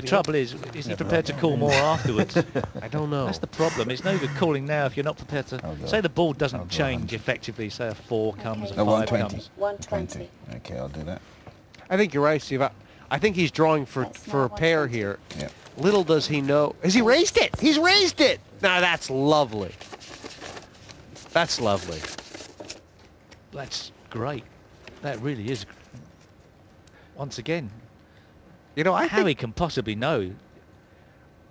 The trouble is he prepared to call more afterwards? I don't know. That's the problem. It's no good calling now if you're not prepared to. Say the board doesn't change effectively. Say a 4 comes, a 5 comes. 120. Okay, I'll do that. I think you're right, Steve. I think he's drawing for a pair here. Yep. Little does he know. Has he raised it? He's raised it! Now that's lovely. That's lovely. That's great. That really is. Once again, You know, how he can possibly know?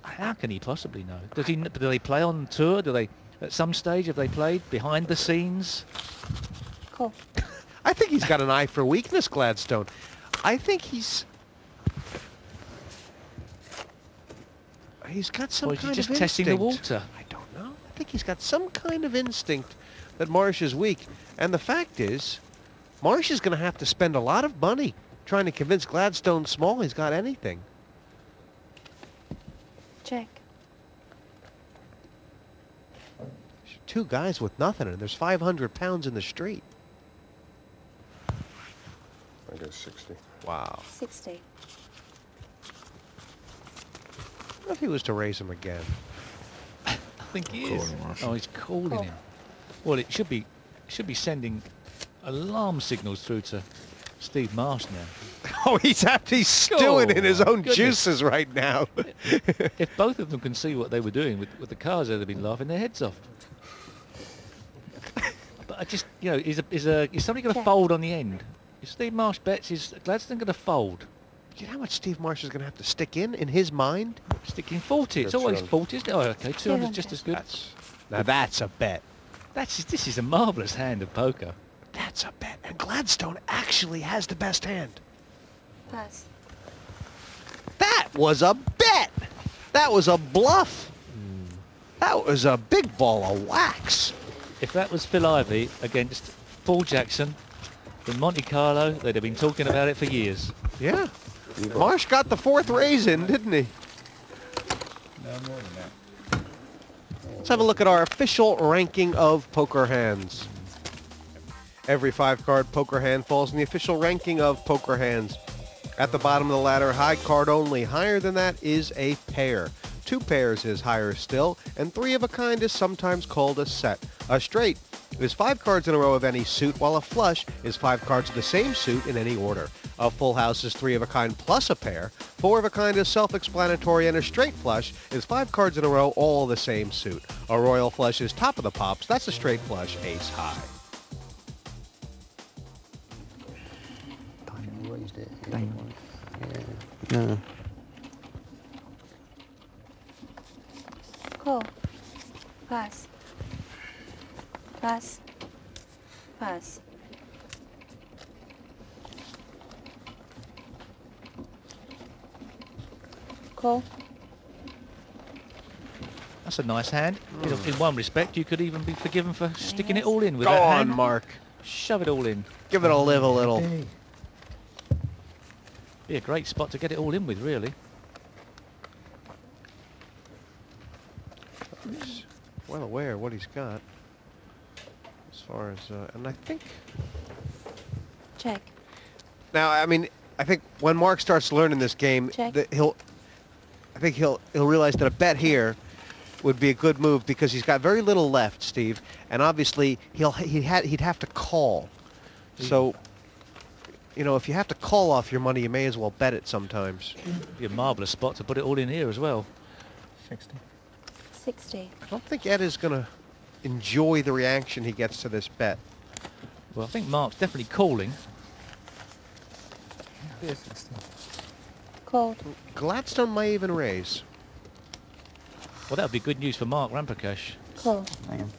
How can he possibly know? Do they play on tour? Do they, at some stage, have they played behind the scenes? Cool. I think he's got an eye for weakness, Gladstone. I think he's got some Or is he kind just of testing the instinct. water? I don't know. I think he's got some kind of instinct that Marsh is weak. And the fact is, Marsh is going to have to spend a lot of money trying to convince Gladstone Small he's got anything. Check. Two guys with nothing, and there's 500 pounds in the street. I guess 60. Wow. 60. What if he was to raise him again? I think he is. Calling Marsh. Oh, he's calling Call. him. Well, it should be sending alarm signals through to Steve Marsh now. Oh, he's stewing in his my own goodness. juices right now. If both of them can see what they were doing with the cars, they'd have been laughing their heads off. But I just, you know, is somebody going to Yeah. fold on the end? If Steve Marsh bets, is Gladstone going to fold? Do you know how much Steve Marsh is going to have to stick in his mind? Sticking 40. It's That's always right. 40, isn't it? Oh, okay, 200 just as good. Now that's a bet. This is a marvellous hand of poker. That's a bet. And Gladstone actually has the best hand. Pass. That was a bet. That was a bluff. That was a big ball of wax. If that was Phil Ivey against Paul Jackson in Monte Carlo, they'd have been talking about it for years. Yeah. Marsh got the 4th raise in, didn't he? No more than that. Let's have a look at our official ranking of poker hands. Every 5-card poker hand falls in the official ranking of poker hands. At the bottom of the ladder, high card only. Higher than that is a pair. 2 pairs is higher still, and 3 of a kind is sometimes called a set. A straight is 5 cards in a row of any suit, while a flush is 5 cards of the same suit in any order. A full house is 3 of a kind plus a pair. 4 of a kind is self-explanatory, and a straight flush is 5 cards in a row, all the same suit. A royal flush is top of the pops. That's a straight flush, ace high. Raised it. Yeah. Call. Pass. Pass. Pass. Call. That's a nice hand. In one respect, you could even be forgiven for sticking it all in with Go that on, hand. Mark. Shove it all in. Give it a live a little. Be a great spot to get it all in with, really. He's well aware of what he's got. As far as, and I think... Check. Now, I mean, I think when Mark starts learning this game, Check. that he'll realize that a bet here would be a good move because he's got very little left, Steve, and obviously he'd have to call. So, you know, if you have to call off your money, you may as well bet it sometimes. Be a marvellous spot to put it all in here as well. 60. 60. I don't think Ed is going to enjoy the reaction he gets to this bet. Well, I think Mark's definitely calling. Yeah, 60. Called. Gladstone may even raise. Well, that would be good news for Mark Ramprakash. Call. Hang on.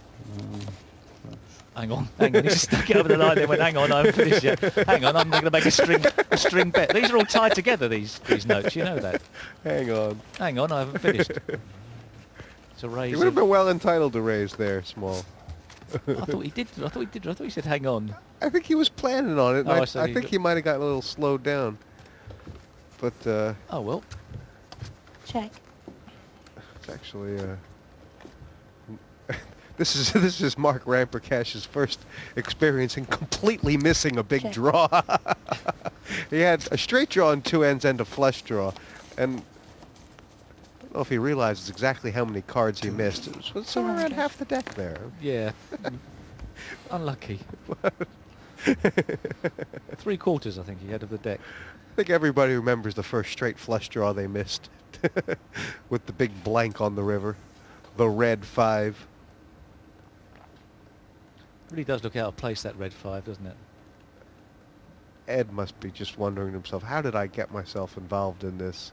Hang on. He stuck it over the line then went, hang on, I haven't finished yet. Hang on, I'm going to make a string bet. These are all tied together, these notes, you know that. Hang on. Hang on, I haven't finished. It's a raise. He would have been well entitled to raise there, Small. I thought he did. I thought he said hang on. I think he was planning on it. and Oh, I so he think got- he might have got a little slowed down. But Oh, well. Check. it's actually this is Mark Ramprokash's first experience in completely missing a big Check. draw. He had a straight draw on 2 ends and a flush draw, and don't know if he realizes exactly how many cards he missed. It was somewhere around half the deck there. Yeah. Unlucky. 3/4, I think, he had of the deck. I think everybody remembers the first straight flush draw they missed with the big blank on the river. The red 5. Really does look out of place, that red 5, doesn't it? Ed must be just wondering to himself, how did I get myself involved in this?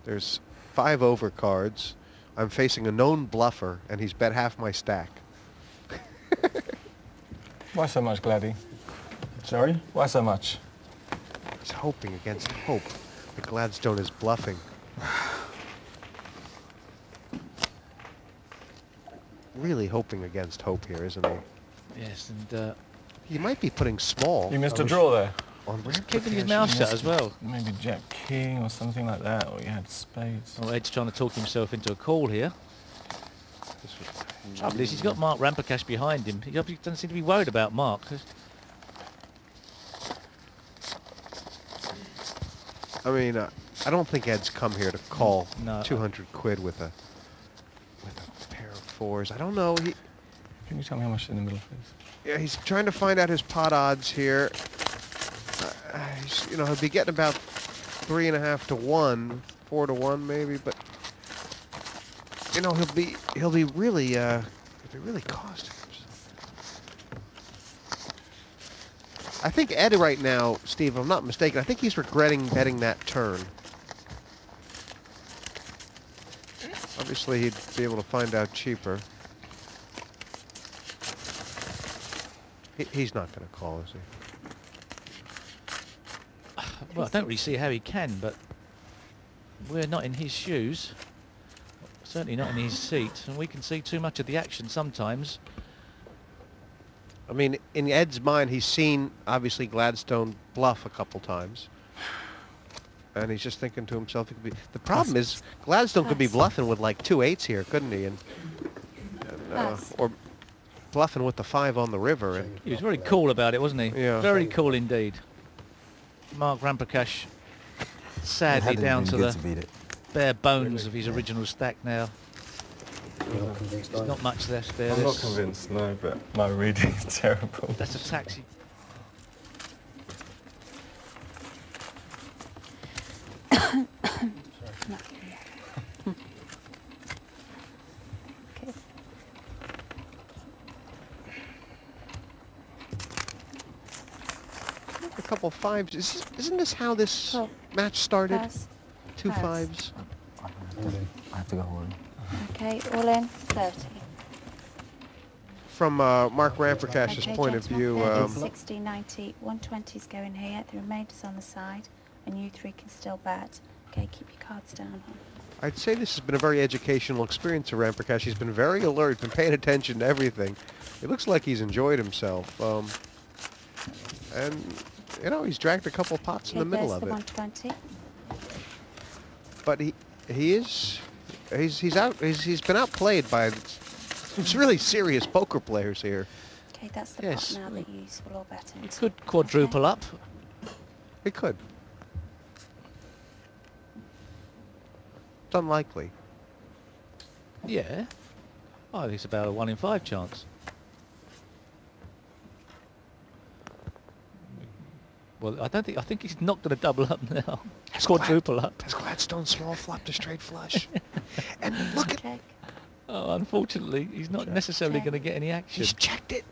There's 5 over cards. I'm facing a known bluffer, and he's bet half my stack. Why so much, Gladdy? Sorry? Why so much? He's hoping against hope that Gladstone is bluffing. Really hoping against hope here, isn't he? Yes, and He might be putting small. You missed a draw there. On keeping his mouth shut as well. Maybe Jack King or something like that, or you had spades. Oh, Ed's trying to talk himself into a call here. Trouble is, he's got Mark Ramprakash behind him. He doesn't seem to be worried about Mark. I mean, I don't think Ed's come here to call No. 200 quid with a pair of 4s. I don't know. Can you tell me how much in the middle, please? Yeah, he's trying to find out his pot odds here. He'll be getting about 3.5 to 1, 4 to 1 maybe, but he'll be really costing himself. I think Ed right now, Steve, if I'm not mistaken, I think he's regretting betting that turn. Obviously, he'd be able to find out cheaper. He's not going to call, is he? Well, I don't really see how he can, but we're not in his shoes. Certainly not in his seat, and we can see too much of the action sometimes. I mean, in Ed's mind, he's seen, obviously, Gladstone bluff a couple times. And he's just thinking to himself, the problem is, Gladstone could be bluffing with like 2 8s here, couldn't he? Or bluffing with the 5 on the river. And He was very cool about it, wasn't he? Yeah. Very cool indeed. Mark Ramprakash sadly down to the bare bones of his original stack now. There's not much left there. I'm not There's- convinced, no, but my reading is terrible. That's a taxi. Okay. a couple 5s. Isn't this how this Oh. match started? Pass. 2 Pass. 5s. I have to go home. Okay, all in 30. From Mark Ramprakash's Okay, point of view, gentlemen, 30, 60, 90, 120's going here, the remainder's on the side, and you 3 can still bet. Okay, keep your cards down. I'd say this has been a very educational experience for Ramprakash. He's been very alert, been paying attention to everything. It looks like he's enjoyed himself. And, he's dragged a couple pots in the middle of there's it. the 120. But he's been outplayed by some really serious poker players here. Okay, that's the Yes. pot now that you will all bet He into. could quadruple up. He could. It's unlikely. Yeah. I think it's about a 1 in 5 chance. Well, I think he's not going to double up now. Quadruple up. Has Gladstone small flopped a straight flush? And look at... Check, Oh, unfortunately, he's not necessarily Check. going to get any action. He's checked it.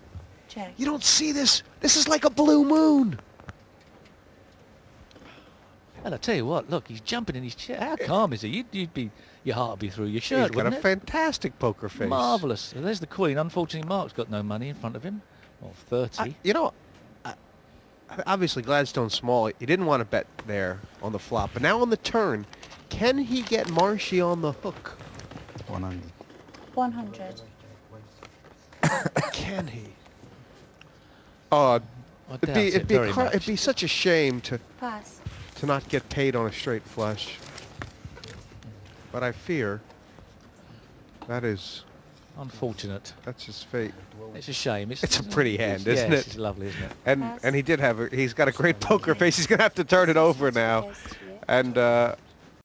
check. You don't see this. This is like a blue moon. And I tell you what, look, he's jumping in his chair. How calm is he? Your heart would be through your shirt, He's got a wouldn't it? fantastic poker face. Marvellous. So there's the Queen. Unfortunately, Mark's got no money in front of him. Well, 30. Obviously, Gladstone's small. He didn't want to bet there on the flop. But now on the turn, can he get Marshy on the hook? 100. 100. Can he? Oh, I doubt it very much. it'd be such a shame to Pass. not get paid on a straight flush. But I fear that's Unfortunate. his fate. It's a shame. It's a pretty hand, isn't yes, it? it's lovely, isn't it? And Pass. and he's got a great poker face. He's gonna have to turn it over now. Goes to you. And